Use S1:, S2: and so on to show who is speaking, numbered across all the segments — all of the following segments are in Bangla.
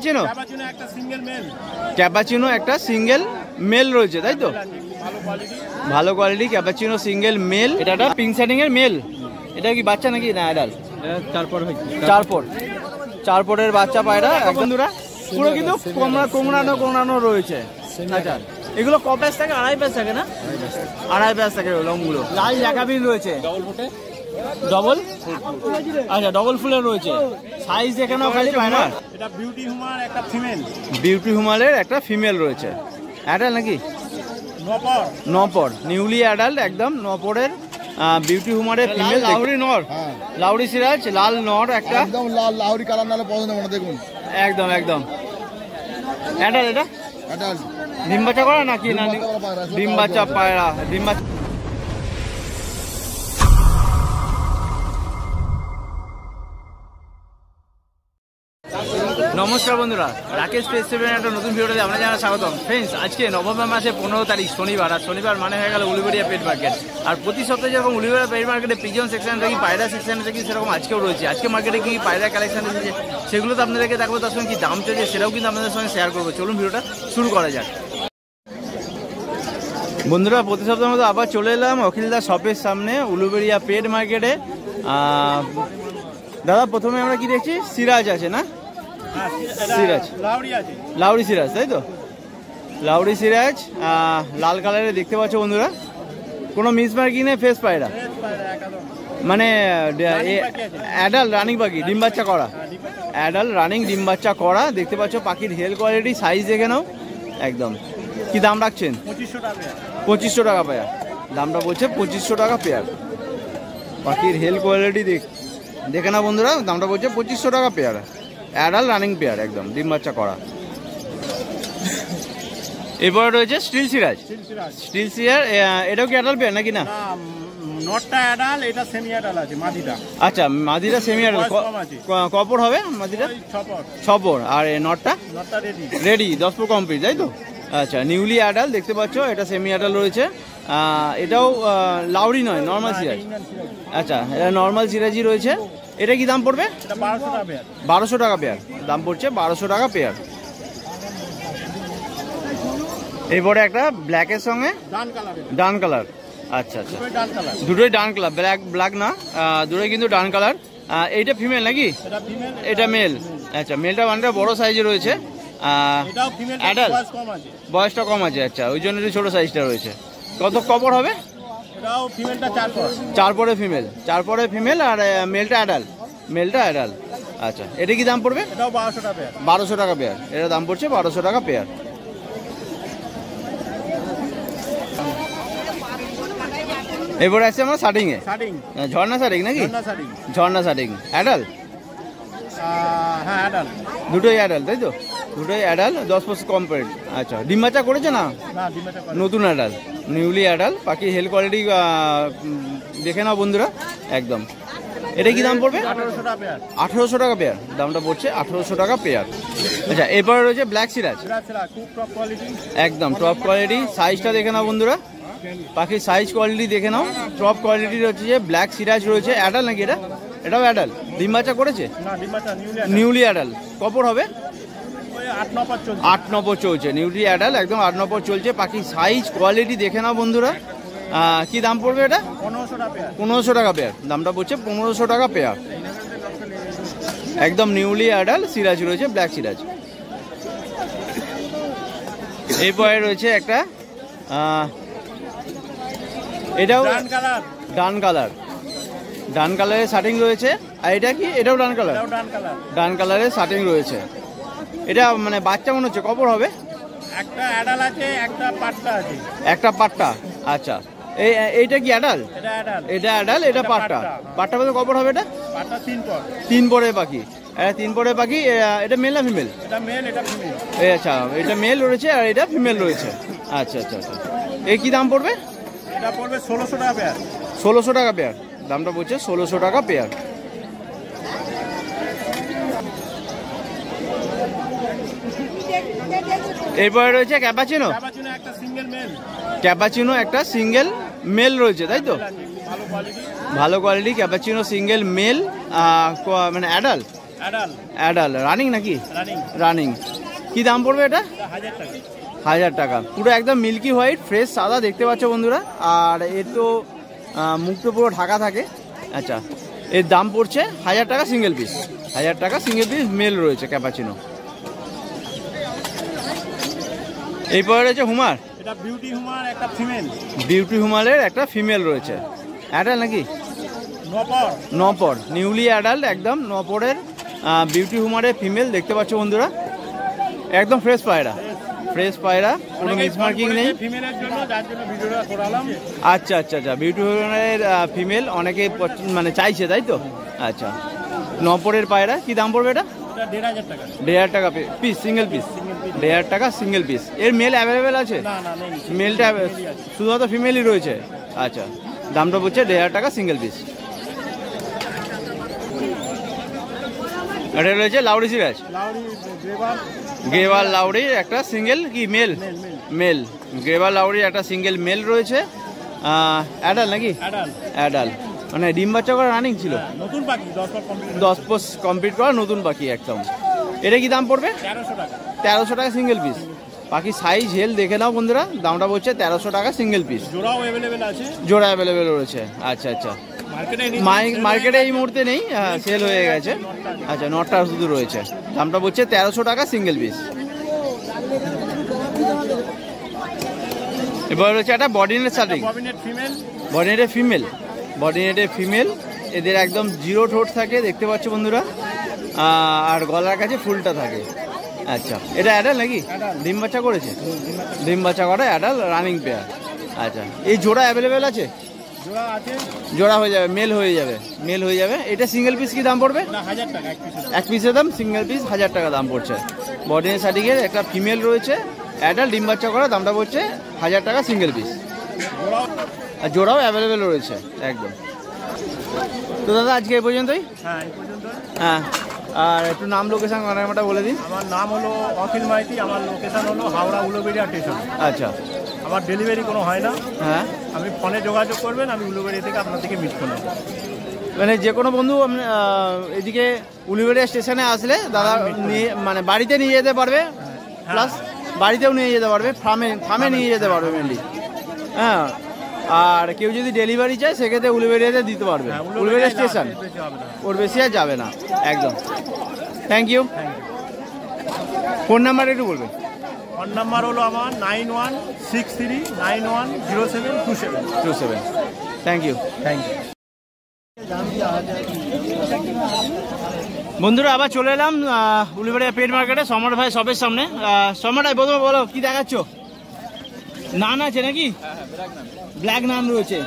S1: ক্যাপাচিনো ক্যাপাচিনো একটা সিঙ্গেল মেল রয়েছে তাই তো? ভালো কোয়ালিটি ক্যাপাচিনো সিঙ্গেল মেল। এটা একটা পিঙ্ক শাইনিং এর মেল। এটা কি বাচ্চা নাকি না অ্যাডাল্ট? চার পরের বাচ্চা পায়রা বন্ধুরা, পুরো কিন্তু কোমড়ানো রয়েছে। আচ্ছা, এগুলো ক প্যাচ থাকে? আড়াই প্যাচ থাকে না? আড়াই প্যাচ থাকে লংগুলো। লাল জ্যাকাবিন রয়েছে ডবল, আচ্ছা ডবল ফুলের রয়েছে। সাইজ দেখে নাও খালি পায়রা।
S2: এটা বিউটি হুমার একটা ফিমেল,
S1: বিউটি হুমারের একটা ফিমেল রয়েছে। অ্যাডাল্ট নাকি? নপর, নিউলি অ্যাডাল্ট একদম নপরের বিউটি হুমারের ফিমেল। লাউরি নর, লাউরি সিরাজ লাল নর একটা,
S3: একদম লাল লাউরি কালার নালে পছন্দ করে দেখুন।
S1: একদম একদম অ্যাডাল্ট। এটা
S3: অ্যাডাল্ট
S1: ডিম বাচ্চা করা নাকি না? ডিম বাচ্চা পায়রা, ডিম বাচ্চা। নমস্কার বন্ধুরা, রাকেশ পেজ সেভেনের একটা নতুন ভিডিওতে আমরা জানা স্বাগতম। ফ্রেন্ডস, আজকে নভেম্বর মাসে 15 তারিখ শনিবার, আর শনিবার মানে হয়ে গেল উলুবেড়িয়া পেট মার্কেট। আর প্রতি সপ্তাহে যেরকম উলুবেড়িয়া পেট মার্কেটে পিজন সেকশন থেকে পায়রা সেকশন থেকে সেরকম আজকেও রয়েছে। আজকে মার্কেটে কি পায়রা কালেকশন এসেছে সেগুলো তো আপনাদেরকে দেখাবো, তার সঙ্গে কি দাম চলছে সেটাও কিন্তু আপনাদের সঙ্গে শেয়ার করবো। চলুন ভিডিওটা শুরু করা যাক। বন্ধুরা, প্রতি সপ্তাহের মতো আবার চলে এলাম অখিলদা শপের সামনে উলুবেড়িয়া পেট মার্কেটে। দাদা, প্রথমে আমরা কি দেখছি? সিরাজ আছে না? সিরাজ, লাউরি সিরাজ তাই তো? লাউরি সিরাজ লাল কালারে দেখতে পাচ্ছ বন্ধুরা। কোনো মিসমার্কিং নেই, ফেস পায়রা মানে অ্যাডাল্ট রানিং পাখি, ডিম বাচ্চা করা। অ্যাডাল্ট রানিং ডিম বাচ্চা করা দেখতে পাচ্ছ। পাখির হেলথ কোয়ালিটি সাইজ দেখে নাও একদম। কি দাম রাখছেন? 2500 টাকা পেয়ার। দামটা বলছে 2500 টাকা পেয়ার। পাখির হেলথ কোয়ালিটি দেখে না বন্ধুরা, দামটা বলছে 2500 টাকা পেয়ার। অ্যাডাল্ট রানিং পেয়ার একদম ডিম বাচ্চা করা। এরপরে রয়েছে স্টিল সিরাজ। স্টিল সিরাজ এটাও কি অ্যাডাল্ট পেয়ার নাকি না?
S2: নটটা অ্যাডাল্ট, এটা সেমি অ্যাডাল্ট আছে মাদিটা।
S1: আচ্ছা, মাদিটা সেমি অ্যাডাল্ট। কপর হবে মাদিটা? 6 পর। আর নটটা রেডি 10 পর কমপ্লিট তাই তো? আচ্ছা, নিউলি অ্যাডাল্ট দেখতে পাচ্ছ। এটা সেমি অ্যাডাল্ট রয়েছে। এটাও লাউরি নয়, নর্মাল সিরাজ। আচ্ছা, এটা নর্মাল সিরাজই রয়েছে। এটা কি দাম পড়বে? 1200 টাকা পেয়ার। দাম পড়ছে 1200 টাকা পেয়ার। এরপরে একটা ব্ল্যাকের সঙ্গে ডান কালার। আচ্ছা আচ্ছা, দুটোই ডান কালার, ব্ল্যাক না, দুটোই কিন্তু ডান কালার। এইটা ফিমেল নাকি? এটা মেল। আচ্ছা, মেলটা অনেকটা বড় সাইজে রয়েছে। অ্যাডাল্ট, বয়সটা কম আছে। আচ্ছা, ওই জন্য ছোট সাইজটা রয়েছে। কত কপর হবে? 4 পরে ফিমেল, 4 পরে ফিমেল। আর মেলটা অ্যাডাল্ট, মেলটা অ্যাডাল্ট। আচ্ছা, এটা কি দাম পড়বে? 1200 টাকা পেয়ার। এটা দাম পড়ছে 1200 টাকা পেয়ার। এরপরে আছে আমরা শার্টিং এ, ঝর্ণা শার্টিং নাকি? ঝর্ণা শার্টিং অ্যাডাল্ট, দুটোই অ্যাডাল্ট তাই তো? দুটোই অ্যাডাল্ট, 10% কমপ্লিট। আচ্ছা, ডিম বাচ্চা করেছে না? নতুন অ্যাডাল্ট, নিউলি অ্যাডাল্ট। পাখি হেলথ কোয়ালিটি দেখে নাও বন্ধুরা একদম। এটা কি দাম পড়বে? 1800 টাকা পেয়ার। দামটা পড়ছে 1800 টাকা পেয়ার। আচ্ছা, এরপরে রয়েছে ব্ল্যাক সিরাজ, একদম টপ কোয়ালিটি। সাইজটা দেখে নাও বন্ধুরা, পাখির সাইজ কোয়ালিটি দেখে নাও। টপ কোয়ালিটির হচ্ছে যে ব্ল্যাক সিরাজ রয়েছে। অ্যাডাল্ট নাকি এটা? এটাও অ্যাডাল্ট। ডিম বাচ্চা করেছে? Newly adult. কপর হবে? 8 নম্বর চলছে। নিউলি অ্যাডাল্ট একদম 8 নম্বর চলছে। পাখির সাইজ কোয়ালিটি দেখে নাও বন্ধুরা। কি দাম পড়বে এটা? 1500 টাকা পেয়ার। দামটা পড়ছে 1500 টাকা পেয়ার। একদম নিউলি অ্যাডাল্ট সিরাজ রয়েছে, ব্ল্যাক সিরাজ। এরপরে রয়েছে একটা, এটাও ডান কালার, ডান কালারের শার্টিং রয়েছে। আর এটা কি? এটাও ডান কালার, ডান কালারের শার্টিং রয়েছে। এটা মানে বাচ্চা মনে হচ্ছে। কপর হবে?
S2: একটা অ্যাডাল্ট আছে, একটা পাট্টা আছে।
S1: একটা পাট্টা। আচ্ছা, এইটা কি অ্যাডাল্ট? এটা অ্যাডাল্ট, এটা পাট্টা। পাট্টা বলতে কপর হবে? এটা 3 পরে পাখি। এটা 3 পরে পাখি। এটা মেল না ফিমেল? আচ্ছা, এটা মেল রয়েছে আর এটা ফিমেল রয়েছে। আচ্ছা আচ্ছা আচ্ছা, এই কি দাম পড়বে?
S2: এটা পড়বে 1600 টাকা পেয়ার।
S1: 1600 টাকা পেয়ার। দামটা পড়ছে 1600 টাকা পেয়ার। এরপরে রয়েছে ক্যাপাচিনো। ক্যাপাচিনো একটা সিঙ্গেল মেল রয়েছে তাই তো? ভালো কোয়ালিটি ক্যাপাচিনো সিঙ্গেল মেল, মানে অ্যাডাল্ট। অ্যাডাল রানিং নাকি? রানিং। কি দাম পড়বে এটা? 1000 টাকা। পুরো একদম মিল্কি হোয়াইট ফ্রেশ সাদা দেখতে পাচ্ছ বন্ধুরা। আর এর তো মুখটা পুরো ঢাকা থাকে। আচ্ছা, এর দাম পড়ছে 1000 টাকা সিঙ্গেল পিস। 1000 টাকা সিঙ্গেল পিস মেল রয়েছে ক্যাপাচিনো। এরপরে রয়েছে হুমার।
S2: এটা বিউটি হুমার, একটা ফিমেল।
S1: বিউটি হুমারের একটা ফিমেল রয়েছে। অ্যাডাল নাকি? নপর, নিউলি অ্যাডাল্ট একদম নপরের বিউটি হুমারের ফিমেল দেখতে পাচ্ছ বন্ধুরা। একদম ফ্রেশ পায়রা, ফ্রেশ পায়রা, কোনো মিসমার্কিং নেই।
S2: ফিমেলের জন্য যার জন্য ভিডিওটা করালাম।
S1: আচ্ছা আচ্ছা আচ্ছা, বিউটি হুমারের ফিমেল অনেকে মানে চাইছে, তাই তো? আচ্ছা, নপরের পায়রা। কি দাম পড়বে এটা?
S2: 1500 টাকা।
S1: 1500 টাকা পিস, সিঙ্গেল পিস। 1500 টাকা সিঙ্গেল পিস। এর মেল অ্যাভেলেবেল আছে? মেলটা শুধুমাত্র ফিমেলই রয়েছে। আচ্ছা, দামটা পড়ছে 1500 টাকা সিঙ্গেল পিস। এটা রয়েছে লাউড়ি সিরাজ, গ্রেভাল লাউড়ির একটা সিঙ্গেল কি মেল? মেল। গ্রেভাল লাউড়ির একটা সিঙ্গেল মেল রয়েছে। অ্যাডাল নাকি? অ্যাডাল, মানে ডিম বাচ্চা করা রানিং ছিল।
S2: নতুন পাখি,
S1: 10 পোষ কমপ্লিট করা নতুন পাখি একদম। এটা কি দাম পড়বে?
S2: 1300 টাকা।
S1: 1300 টাকা সিঙ্গেল পিস। পাখি সাইজ হেল দেখে নাও বন্ধুরা। দামটা বলছে 1300 টাকা সিঙ্গেল পিস।
S2: জোড়াও অ্যাভেলেবেল আছে?
S1: জোড়া অ্যাভেলেবেল রয়েছে। আচ্ছা আচ্ছা, মার্কেটে এই মুহূর্তে নেই, সেল হয়ে গেছে। আচ্ছা, নটটা শুধু রয়েছে। দামটা বলছে 1300 টাকা সিঙ্গেল পিস। এবার রয়েছে একটা বডিনেট শার্টিং, বডিনেটের ফিমেল। বডিনেটের ফিমেল, এদের একদম জিরো ঠোঁট থাকে দেখতে পাচ্ছ বন্ধুরা। আর গলার কাছে ফুলটা থাকে। আচ্ছা, এটা অ্যাডাল নাকি? ডিম বাচ্চা করেছে? ডিম বাচ্চা করা অ্যাডাল রানিং পেয়ার। আচ্ছা, এই জোড়া অ্যাভেলেবেল আছে? জোড়া হয়ে যাবে, মেল হয়ে যাবে, মেল হয়ে যাবে। এটা সিঙ্গেল পিস কি দাম পড়বে?
S2: 1000 টাকা
S1: এক পিসের দাম। সিঙ্গেল পিস 1000 টাকা দাম পড়ছে। বডিনেট শার্টিংয়ের একটা ফিমেল রয়েছে অ্যাডাল, ডিম বাচ্চা করা। দামটা পড়ছে 1000 টাকা সিঙ্গেল পিস। আর জোড়াও অ্যাভেলেবেল রয়েছে একদম। তো দাদা আজকে এই পর্যন্তই? হ্যাঁ, আর একটু নাম লোকেশন মানামাটা বলে দিন।
S2: আমার নাম হলো অখিল মাইতি, আমার লোকেশন হলো হাওড়া উলুবেড়িয়া স্টেশন।
S1: আচ্ছা,
S2: আমার ডেলিভারি কোনো হয় না।
S1: হ্যাঁ,
S2: আমি ফোনে যোগাযোগ করবেন, আমি উলুবেড়িয়া থেকে আপনাদেরকে মিট করে নেবো।
S1: মানে যে কোনো বন্ধু এদিকে উলুবেড়িয়া স্টেশনে আসলে দাদা নিয়ে মানে বাড়িতে নিয়ে যেতে পারবে, প্লাস বাড়িতেও নিয়ে যেতে পারবে, ফার্মে নিয়ে যেতে পারবে মেনলি। হ্যাঁ, আর কেউ যদি ডেলিভারি চায় সেক্ষেত্রে উলুবেড়িয়াতে দিতে পারবে। উলুবেড়িয়া স্টেশন, ওর বেশি আর যাবে না একদম। Thank you. ফোন নাম্বার একটু বলবেন?
S2: ফোন নাম্বার হলো আমার 9163910727।
S1: Thank you. বন্ধুরা আবার চলে এলাম উলুবেড়িয়া পেট মার্কেটে সম্রাট ভাই শপের সামনে। সম্রাট ভাই প্রথমে বলো কি দেখাচ্ছ? নান আছে নাকি? ব্ল্যাক নান রয়েছে।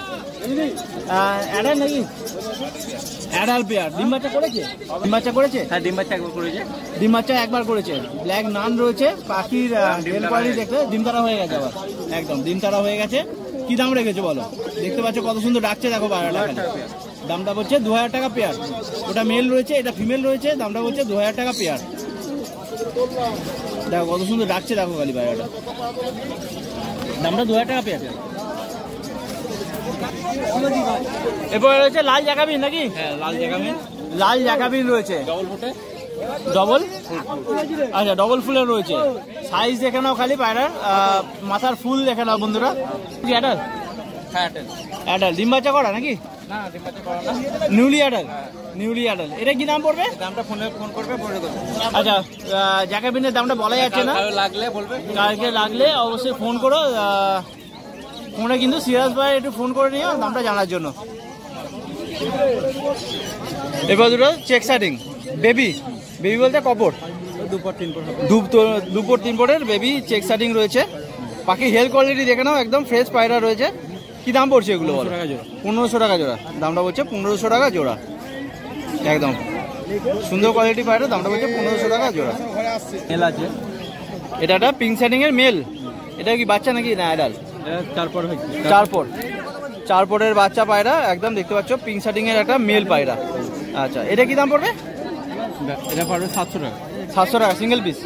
S1: অ্যাডাল নাকি? Adult pair. ডিম বাচ্চা করেছে? ডিম বাচ্চা করেছে?
S4: হ্যাঁ, ডিম বাচ্চা একবার করেছে।
S1: ডিম বাচ্চা একবার করেছে। ব্ল্যাক নান রয়েছে। পাখির হেল কোয়ালিটি দেখলে ডিম তারা হয়ে গেছে আবার, একদম ডিম তারা হয়ে গেছে। কি দাম রেখেছো বলো? দেখতে পাচ্ছ কত সুন্দর ডাকছে, দেখো পায়রাটা। দামটা বলছে 2000 টাকা পেয়ার। ওটা মেল রয়েছে, এটা ফিমেল রয়েছে। দামটা বলছে 2000 টাকা পেয়ার। দেখো কত সুন্দর ডাকছে, দেখো খালি পায়রাটা। দামটা 2000 টাকা পেয়ার। এরপরে রয়েছে লাল জ্যাকাবিন নাকি?
S4: হ্যাঁ, লাল জ্যাকাবিন।
S1: লাল জ্যাকাবিন রয়েছে
S4: ডবল ফুটে।
S1: ডবল, আচ্ছা ডবল ফুলের রয়েছে। সাইজ দেখে নাও খালি পায়রার, মাথার ফুল দেখে নাও বন্ধুরা। কি অ্যাডাল?
S4: হ্যাঁ,
S1: অ্যাডাল। ডিম বাচ্চা করা নাকি?
S4: না, ডিম বাচ্চা করা না।
S1: Newly adult, newly adult. এটা কি দাম পড়বে?
S4: দামটা ফোন করবে, বলে দেবো।
S1: আচ্ছা, জ্যাকাবিনের দামটা বলা যাচ্ছে না,
S4: লাগলে বলবে।
S1: কালকে লাগলে অবশ্যই ফোন করো। ফোনে কিন্তু সিরাজ ভাই একটু ফোন করে নিও দামটা জানার জন্য। এবার দুটো চেক শার্টিং বেবি, বেবি বলতে কপর, 2 পটের বেবি চেক শার্টিং রয়েছে। পাখি হেলথ কোয়ালিটি দেখে নাও, একদম ফ্রেশ পায়রা রয়েছে। কি দাম পড়ছে এগুলো? 1500 টাকা জোড়া। দামটা বলছে 1500 টাকা জোড়া। একদম সুন্দর কোয়ালিটি পায়রা। দামটা বলছে 1500 টাকা জোড়া।
S4: মেল আছে।
S1: এটা একটা পিঙ্ক শার্টিং এর মেল। এটা কি বাচ্চা নাকি না অ্যাডাল্ট? 4 পটের বাচ্চা পায়রা, একদম দেখতে পাচ্ছ পিঙ্ক শার্টিং এর একটা মেল পায়রা। আচ্ছা, এটা কি দাম পড়বে?
S4: এটা পড়বে 700 টাকা।
S1: 700 টাকা সিঙ্গেল পিস।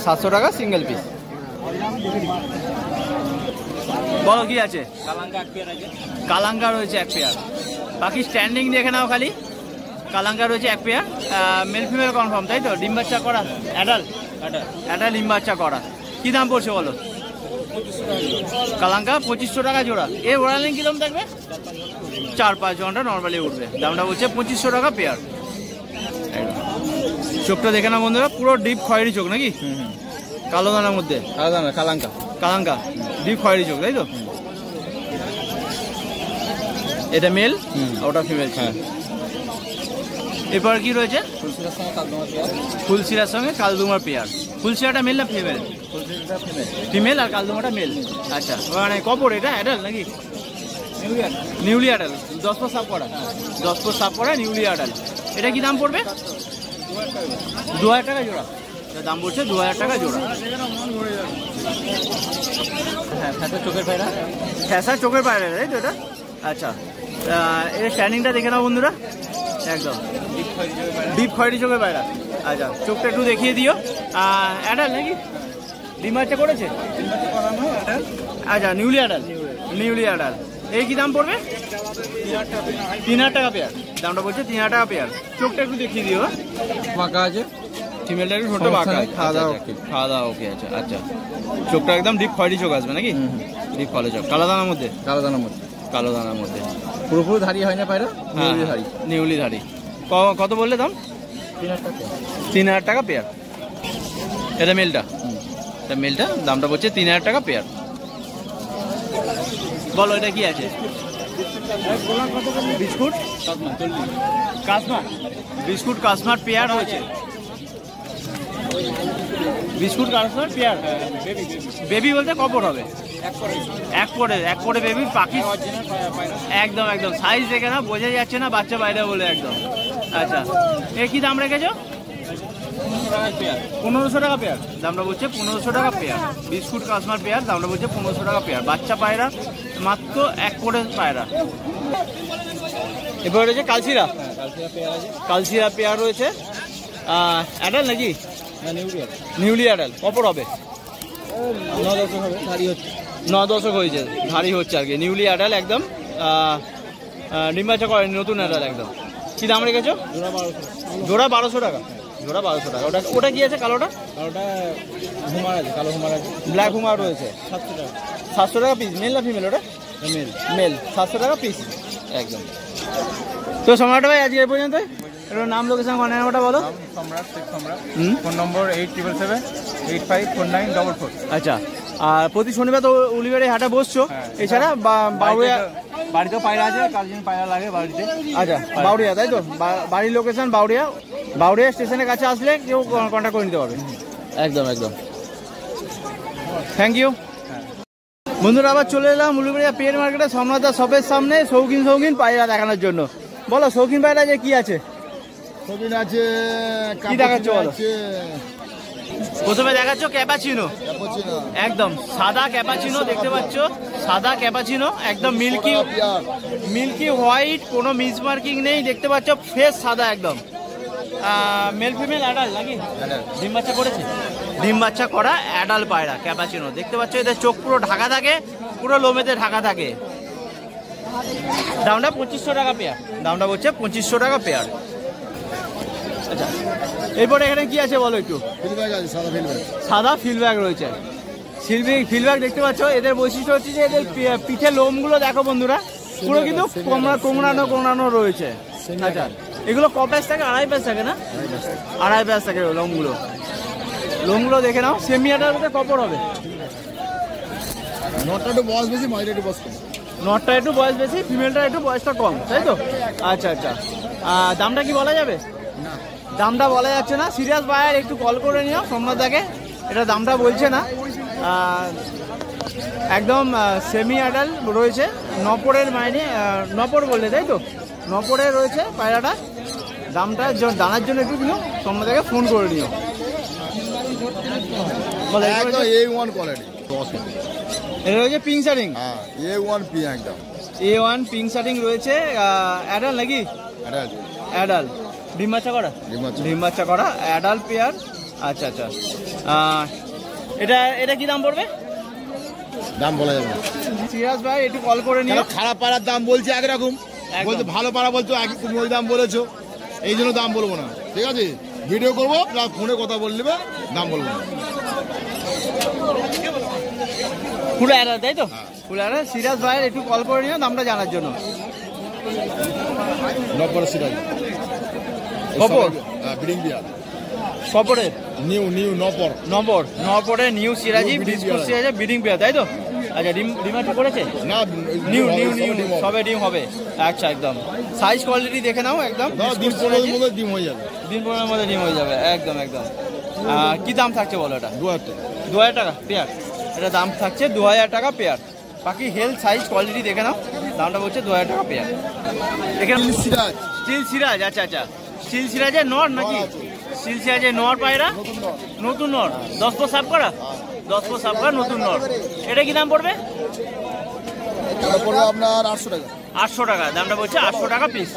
S1: 700 টাকা সিঙ্গেল পিস। বলো কি আছে?
S4: কালাঙ্কা এক পেয়ার আছে।
S1: কালাঙ্কা রয়েছে এক পেয়ার। বাকি স্ট্যান্ডিং দেখে নাও খালি, কালাঙ্কা রয়েছে এক পেয়ার, মেল ফিমেল কনফার্ম তাই তো? ডিম বাচ্চা করা অ্যাডাল্ট, অ্যাডাল্ট ডিম বাচ্চা করা। কি দাম পড়ছে বলো? কালাঙ্কা 2500 টাকা জোড়া। এর ওড়ালিং কিরকম থাকবে? 4-5 ঘন্টা নর্মালি উঠবে। দামটা বলছে 2500 টাকা পেয়ার। চোখটা দেখে না বন্ধুরা, পুরো ডিপ খয়েরি চোখ নাকি? কালো দানার মধ্যে,
S4: কালো দানা কালাঙ্কা,
S1: কালাঙ্কা ডিপ খয়েরি চোখ তাই তো? এটা মেল, ওটা ফিমেল। হ্যাঁ, এরপর কি রয়েছে? ফুলসিরার সঙ্গে কালদুমার পেয়ার। ফুলসিরাটা মেল না ফিমেল? ফিমেল আর কালদুমাটা মেল। আচ্ছা, মানে কপর এটা অ্যাডাল্ট নাকি? নিউলি অ্যাডাল্ট, 10 পর সাপ করা, 10 পর সাপ করা নিউলি অ্যাডাল্ট। এটা কি দাম পড়বে? 2000 টাকা জোড়া। দাম বলছে 2000 টাকা জোড়া।
S4: হ্যাঁ, ফ্যাসা চোখের পায়রা,
S1: ফ্যাসা চোখের পায়রা তাই তো এটা? আচ্ছা, এর স্ট্যান্ডিংটা দেখে নাও বন্ধুরা, একদম ডিপ খয়েরি চোখের পায়রা। আচ্ছা, চোখটা একটু দেখিয়ে দিও। অ্যাডাল্ট নাকি? ডিম বাচ্চা করেছে? আচ্ছা, নিউলি অ্যাডাল্ট, নিউলি অ্যাডাল্ট। এই কি দাম পড়বে? 3000 টাকা পেয়ার। দামটা বলছে 3000 টাকা পেয়ার। চোখটা একটু দেখিয়ে দিও।
S4: ফাঁকা আছে,
S1: ফিমেলটা একটু ছোটো বাঁকা, খাওয়া দাওয়া ওকে। আচ্ছা আচ্ছা, চোখটা একদম ডিপ খয়েরি চোখ আসবে নাকি? ডিপ খয়েরি চোখ, কালো দানার মধ্যে,
S4: কালো দানার মধ্যে,
S1: কালো দানার মধ্যে।
S4: পুরোপুরি ধারি হয় না পায়রা, নিউলি ধারি।
S1: নিউলি ধারি। কত বললে দাম? 3000 টাকা পেয়ার। এটা মেলটা, এটা মেলটা, দামটা বলছে 3000 টাকা পেয়ার। বলো এটা কি আছে? বিস্কুট কাসমাট, বিস্কুট কাসমাট পেয়ার হয়েছে। বিস্কুট কাসমাট পেয়ার। বেবি বলতে কপর হবে? এক পরে বেবি পাখি, একদম একদম সাইজ দেখে না বোঝা যাচ্ছে না বাচ্চা বাইরে বলে একদম। আচ্ছা, এ কি দাম রেখেছো? 1500 টাকা পেয়ার। দামটা বলছে 1500 টাকা পেয়ার। বিস্কুট কাসমার পেয়ার, দামটা বলছে 1500 টাকা পেয়ার। বাচ্চা পায়রা মাত্র এক করে পায়রা। এবার রয়েছে কালসিরা, কালসিরা পেয়ার রয়েছে। অ্যাডাল্ট নাকি? Newly adult. কপর হবে?
S4: 9-10 হবে, ধারি হচ্ছে।
S1: 9-10 হয়েছে, ধারি হচ্ছে আর কি। নিউলি অ্যাডাল্ট একদম, ডিম বাচ্চা করে নতুন অ্যাডাল্ট একদম। কি দাম রেখেছো? জোড়া 1200 টাকা। জোড়া 1200 টাকা। ওটা কি আছে কালোটা?
S4: কালোটা হুমার আছে, কালো হুমার আছে,
S1: ব্ল্যাক হুমার রয়েছে।
S4: 700 টাকা।
S1: 700 টাকা পিস। মেল না ফিমেল ওটা?
S4: মেল।
S1: মেল, 700 টাকা পিস একদম। তো সম্রাট ভাই আজকে এই পর্যন্ত। এটার নাম, লোকেশন, কন্ট্যাক্ট নাম্বারটা বলো।
S4: সম্রাট, শেখ সম্রাট। ফোন নম্বর 8777854944।
S1: আচ্ছা, আর প্রতি শনিবার তো উলিবাড়ি হাটে বসছো, এছাড়া বাউরিয়া
S4: বাড়িতেও পায়রা আছে, কার জন্য পায়রা লাগে বাড়িতে।
S1: আচ্ছা, বাউরিয়া তাই তো? বাড়ির লোকেশন বাউরিয়া, বাউরিয়া স্টেশনের কাছে আসলে কেউ কন্ট্যাক্ট করে নিতে পারবে। একদম একদম, থ্যাংক ইউ। বন্ধুরা আবার চলে এলাম উলুবেড়িয়া পেয়ার মার্কেটে সম্রাট শপের সামনে শৌখিন পায়রা দেখানোর জন্য। বলো শৌখিন পায়রা যে কি আছে?
S3: শৌখিন আছে,
S1: কি দেখাচ্ছ বলো? প্রথমে দেখাচ্ছ ক্যাপাচিনো, একদম সাদা ক্যাপাচিনো দেখতে পাচ্ছ, সাদা ক্যাপাচিনো একদম মিল্কি হোয়াইট, কোনো মিসমার্কিং নেই দেখতে পাচ্ছ, ফ্রেশ সাদা একদম। মেল ফিমেল অ্যাডাল্ট নাকি? ডিম বাচ্চা করেছে? ডিম বাচ্চা করা অ্যাডাল্ট পায়রা ক্যাপাচিনো দেখতে পাচ্ছ। এদের চোখ পুরো ঢাকা থাকে, পুরো লোমেতে ঢাকা থাকে। দামটা 2500 টাকা পেয়ার। দামটা বলছে 2500 টাকা পেয়ার। আচ্ছা, এরপরে এখানে কি আছে বলো একটু? সাদা ফিলব্যাগ রয়েছে, ফিলব্যাগ দেখতে পাচ্ছ। এদের বৈশিষ্ট্য হচ্ছে যে এদের পিঠে লোমগুলো দেখো বন্ধুরা, পুরো কিন্তু কোমড়ানো রয়েছে। আচ্ছা, এগুলো ক প্যাচ থাকে? 2.5 প্যাচ থাকে না? 2.5 প্যাচ থাকে লোমগুলো দেখে নাও। সেমিয়াটার মধ্যে কপর হবে?
S3: নটটা একটু বয়স বেশি, মাইটা একটু বয়স কম।
S1: নটটা একটু বয়স বেশি, ফিমেলটা একটু বয়সটা কম, তাই তো? আচ্ছা আচ্ছা, দামটা কি বলা যাবে?
S3: না,
S1: দামটা বলা যাচ্ছে না। সিরিয়াস বায়ার একটু কল করে নিও সোমনাথদাকে, এটা দামটা বলছে না। একদম সেমি অ্যাডাল্ট রয়েছে, নপরের মাইনে, নপর বললে তাই তো? নপরে রয়েছে পায়রাটা। দামটা জানার জন্য একটু কিন্তু সোমনাথদাকে ফোন করে নিও।
S3: A1 কোয়ালিটি,
S1: এটা রয়েছে পিঙ্ক শার্টিং।
S3: হ্যাঁ, A1 পি একদম।
S1: A1 পিঙ্ক শার্টিং রয়েছে, অ্যাডাল্ট নাকি? অ্যাডাল্ট, ডিম বাচ্চা করা অ্যাডাল্ট পেয়ার। আচ্ছা আচ্ছা, এটা কি দাম পড়বে?
S3: দাম বলা যাবে না।
S1: সিরাজ ভাই একটু কল করে নিও।
S3: খারাপ পাড়ার দাম বলছে একরকম, বলছে ভালো পাড়া বলছো ওই দাম বলেছো। এই জন্য দাম বলবো না, ঠিক আছে? ভিডিও করবো প্লাস ফোনে কথা বলে নেবে, দাম বলবো না।
S1: ফুল অ্যাডাল তাই তো? Full adult. সিরাজ ভাইয়ের একটু কল করে নিও দামটা জানার জন্য।
S3: নব্বর সিরাজ
S1: কপর
S3: ব্রিডিং বিয়ার,
S1: কপরের
S3: নিউ
S1: নপরের new Shirazi
S3: Breeding
S1: biscuit
S3: pair.
S1: সিরাজে ব্রিডিং পেয়ার তাই তো? আচ্ছা, ডিম একটু করেছে?
S3: না
S1: নিউ সবে ডিম হবে। আচ্ছা, একদম সাইজ কোয়ালিটি দেখে নাও একদম।
S3: দিন 15 মধ্যে ডিম হয়ে যাবে,
S1: দিন 15 মধ্যে ডিম হয়ে যাবে একদম একদম। কি দাম থাকছে বলো এটা?
S3: 2000 টাকা।
S1: 2000 টাকা পেয়ার। এটা দাম থাকছে 2000 টাকা পেয়ার। বাকি হেলথ সাইজ কোয়ালিটি দেখে নাও, দামটা বলছে 2000 টাকা পেয়ার। এখানে
S3: সিরাজ
S1: স্টিল সিরাজ। আচ্ছা আচ্ছা, স্টিল সিরাজের নর নাকি? স্টিল সিরাজের নর পায়রা, নতুন নর 10 পো সাফ করা, 10 পো সাফ করা নতুন নর। এটা কি দাম পড়বে?
S3: এটা পড়বে আপনার 800 টাকা।
S1: 800 টাকা দামটা বলছে, 800 টাকা পিস।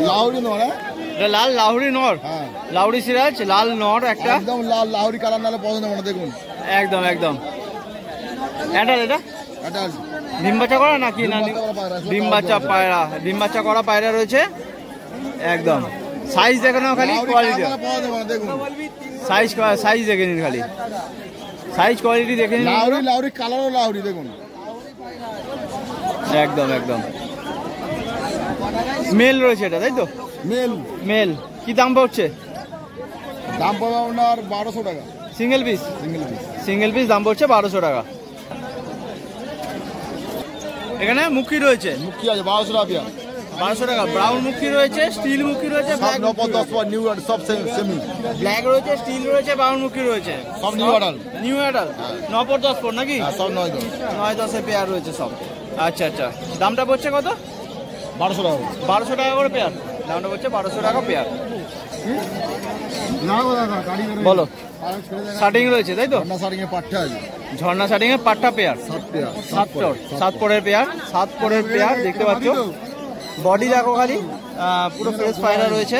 S3: লাউরি নয়,
S1: এটা লাল লাহুরি নর,
S3: হ্যাঁ
S1: লাউরি সিরাজ লাল নর একটা,
S3: একদম লাল লাউরি কালার, নালে পছন্দ হবে না। দেখুন
S1: একদম একদম অ্যাডাল। এটা
S3: এটা
S1: ডিম বাচ্চা করা নাকি? না, ডিম বাচ্চা পায়রা, ডিম বাচ্চা করা পায়রা রয়েছে একদম। সাইজ দেখে নাও খালি, কোয়ালিটি
S3: পছন্দ হবে না। দেখুন
S1: সাইজ দেখে নিন খালি, সাইজ কোয়ালিটি দেখে নিন।
S3: লাউরি কালারও লাউরি দেখুন,
S1: একদম একদম মেল রয়েছে এটা তাই তো? মেল। কি দাম পড়ছে?
S3: দাম পড়বে আপনার 1200 টাকা
S1: সিঙ্গেল পিস। সিঙ্গেল পিস দাম পড়ছে 1200 টাকা। এখানে মুখি রয়েছে,
S3: মুখি আছে 1200 টাকা পেয়ার।
S1: 1200 টাকা। ব্রাউন মুখি রয়েছে, স্টিল মুখি রয়েছে,
S3: সব 9-10 পর নিউ আর সব সেমি,
S1: ব্ল্যাক রয়েছে, স্টিল রয়েছে, ব্রাউন মুখি রয়েছে,
S3: সব নিউ অর্ডার।
S1: নিউ অ্যাডাল 9-10 পর নাকি?
S3: হ্যাঁ সব 9-10
S1: 9-10 পেয়ার রয়েছে সব। আচ্ছা আচ্ছা, দামটা পড়ছে কত?
S3: 1200 টাকা।
S1: 1200 টাকা করে পেয়ার, দামটা পড়ছে 1200 টাকা পেয়ার।
S3: না দাদা গাড়ি করে
S1: বলো, শার্টিং রয়েছে তাই তো?
S3: না শার্টিং এর পাঠা আছে,
S1: ঝর্ণা শার্টিং এর পাট্টা পেয়ার,
S3: 7 পেয়ার,
S1: 7 পরের পেয়ার, 7 পরের পেয়ার দেখতে পাচ্ছ। বডি দেখো খালি, পুরো ফ্রেশ পায়রা রয়েছে,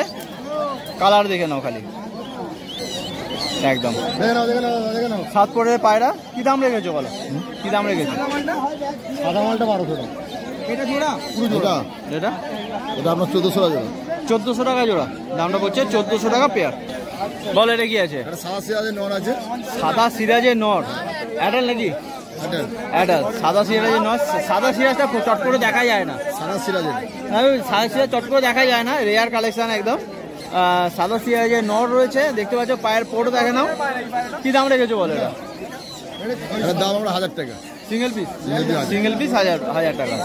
S1: কালার দেখে নাও খালি একদম।
S3: দেখে নাও
S1: 7 পরের পায়রা। কি দাম রেখেছো বলো, কি দাম রেখেছো?
S3: সাদা মালটা 1200 টাকা।
S1: এটা জোড়া?
S3: এটা
S1: এটা
S3: এটা আপনার 1400 টাকা জোড়া।
S1: 1400 টাকা জোড়া, দামটা পড়ছে 1400 টাকা পেয়ার। বল এটা কি আছে?
S3: এটা সাদা সিরাজের নন আছে,
S1: সাদা সিরাজের নর, অ্যাডাল নাকি?
S3: এটা
S1: অ্যাডাল। সাদা সিরাজের নর। সাদা সিরাজটা চট করে দেখা যায় না,
S3: সাদা সিরাজের
S1: সাদা সিরাজ চট করে দেখা যায় না, রেয়ার কালেকশন একদম। সাদা সিরাজের নর রয়েছে দেখতে পাচ্ছ, পায়ের পোড়ো দেখে নাও। কি দাম রেখেছো বলো এটা?
S3: এটার দাম আমরা 1000 টাকা
S1: সিঙ্গেল পিস,
S3: আছে।
S1: সিঙ্গেল পিস 1000 টাকা।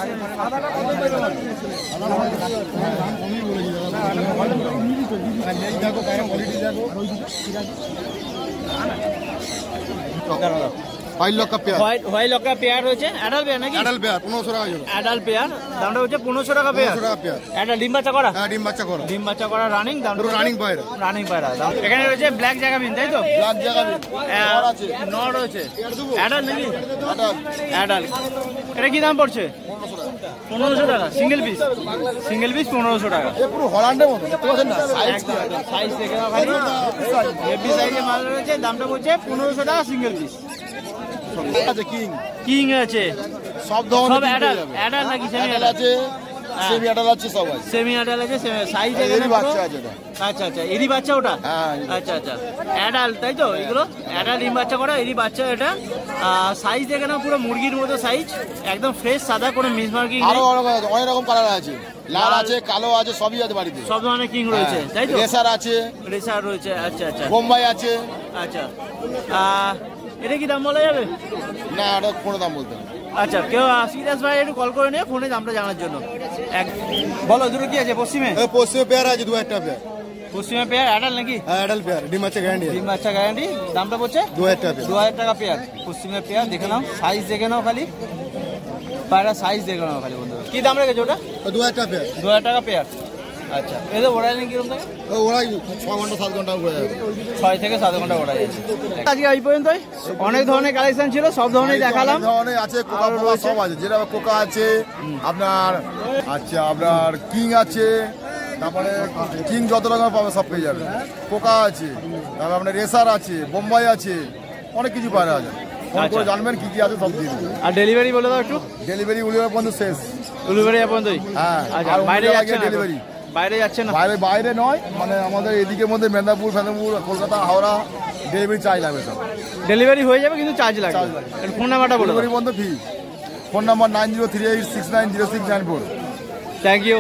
S3: ফাইল লক্কা পেয়ার,
S1: হোয়াইট লক্কা পেয়ার রয়েছে, অ্যাডাল পেয়ার নাকি?
S3: অ্যাডাল পেয়ার 1500 টাকা জোড়া।
S1: অ্যাডাল পেয়ার, দামটা হচ্ছে 1500 টাকা পেয়ার।
S3: 1500 টাকা পেয়ার।
S1: অ্যাডাল ডিম বাচ্চা করা,
S3: হ্যাঁ ডিম বাচ্চা করা,
S1: ডিম বাচ্চা করা রানিং, দাম
S3: পুরো রানিং পায়রা,
S1: রানিং পায়রা। এখানে রয়েছে ব্ল্যাক জ্যাকাবিন তাই তো?
S3: ব্ল্যাক জ্যাকাবিন নর আছে,
S1: নর রয়েছে, অ্যাডাল নাকি?
S3: Adult
S1: adult. এটা কি দাম পড়ছে? 1500 টাকা সিঙ্গেল পিস, সিঙ্গেল পিস 1500 টাকা।
S3: এ পুরো হল্যান্ডের মতো দেখতে পাচ্ছেন না, সাইজ
S1: একদম একদম সাইজ দেখে নাও খালি, হেভি সাইজের মাল রয়েছে, দামটা পড়ছে 1500 টাকা সিঙ্গেল পিস।
S3: আছে কিং,
S1: কিং আছে,
S3: সব
S1: সব
S3: ধরনের
S1: অ্যাডাল, অ্যাডাল নাকি সেমি
S3: অ্যাডাল আছে, সেমি অ্যাডাল আছে, সব আছে।
S1: সেমি অ্যাডাল আছে, সাইজ দেখে
S3: এরই
S1: নাও
S3: বাচ্চা
S1: পুরো।
S3: আছে এটা।
S1: আচ্ছা আচ্ছা, এরই বাচ্চা ওটা?
S3: হ্যাঁ
S1: আচ্ছা আচ্ছা, অ্যাডাল তাই তো? এগুলো অ্যাডাল ডিম বাচ্চা করা, এরই বাচ্চা এটা। সাইজ দেখে নাও পুরো মুরগির মতো সাইজ, একদম ফ্রেশ সাদা, কোনো মিস মার্কিং
S3: আরো অনেক রকম কালার আছে, লাল আছে, কালো আছে, সবই আছে বাড়িতে।
S1: সব ধরনের কিং রয়েছে তাই তো?
S3: রেসার আছে,
S1: রেসার রয়েছে। আচ্ছা আচ্ছা
S3: বোম্বাই আছে।
S1: আচ্ছা, এটা কি দাম বলা যাবে?
S3: না এটা কোনো দাম বলতে হবে।
S1: আচ্ছা, কেউ সিরাজ ভাই একটু কল করে নিয়ে ফোনে দামটা জানার জন্য। বলো দুটো কি আছে পশ্চিমে?
S3: পশ্চিমে পেয়ার আছে 2000 টাকা পেয়ার।
S1: পশ্চিমে পেয়ার অ্যাডাল নাকি?
S3: হ্যাঁ অ্যাডাল পেয়ার, ডিম আছে গ্যারান্টি,
S1: ডিম বাচ্চা গ্যারান্টি, দামটা পড়ছে
S3: 2000 টাকা পেয়ার।
S1: 2000 টাকা পেয়ার। পশ্চিমে পেয়ার দেখে নাও, সাইজ দেখে নাও খালি, পায়রা সাইজ দেখে নাও খালি বন্ধুরা। কি দাম রেখেছো ওটা?
S3: 2000 টাকা পেয়ার।
S1: 2000 টাকা পেয়ার। আচ্ছা, এদের ওড়াই নেই কিরকম থাকে?
S3: ওরা 6 ঘন্টা 7 ঘন্টা ঘুরে যাবে,
S1: 6 থেকে 7 ঘন্টা ওড়া যাচ্ছে। আজকে এই পর্যন্তই, অনেক ধরনের কালেকশন ছিল, সব ধরনের দেখালাম।
S3: অনেক ধরনের আছে, কোকা ফোকা সব আছে, যেটা কোকা আছে আপনার, আচ্ছা আপনার কিং আছে, তারপরে কিং যত রকমের পাবে সব পেয়ে যাবে। কোকা আছে, তারপরে আপনার রেসার আছে, বোম্বাই আছে, অনেক কিছু পায়রা আছে। ফোন করে জানবেন কি কি আছে সব দিয়ে দেবে।
S1: আর ডেলিভারি বলে দাও একটু।
S3: ডেলিভারি উলিয়ার পর্যন্ত শেষ।
S1: ডেলিভারি পর্যন্তই?
S3: হ্যাঁ,
S1: আচ্ছা,
S3: আর
S1: বাইরে
S3: উলিয়ার
S1: যাচ্ছে
S3: আগে
S1: না
S3: ডেলিভারি।
S1: বাইরে যাচ্ছে না?
S3: বাইরে বাইরে নয়, মানে আমাদের এদিকের মধ্যে মেদিনীপুর ফেদিনীপুর কলকাতা হাওড়া ডেলিভারি চার্জ লাগবে সব।
S1: ডেলিভারি হয়ে যাবে কিন্তু চার্জ লাগবে।
S3: চার্জ লাগবে।
S1: ফোন নাম্বারটা বলো।
S3: ডেলিভারি বন্ধ free. Phone number 9038690694।
S1: Thank you.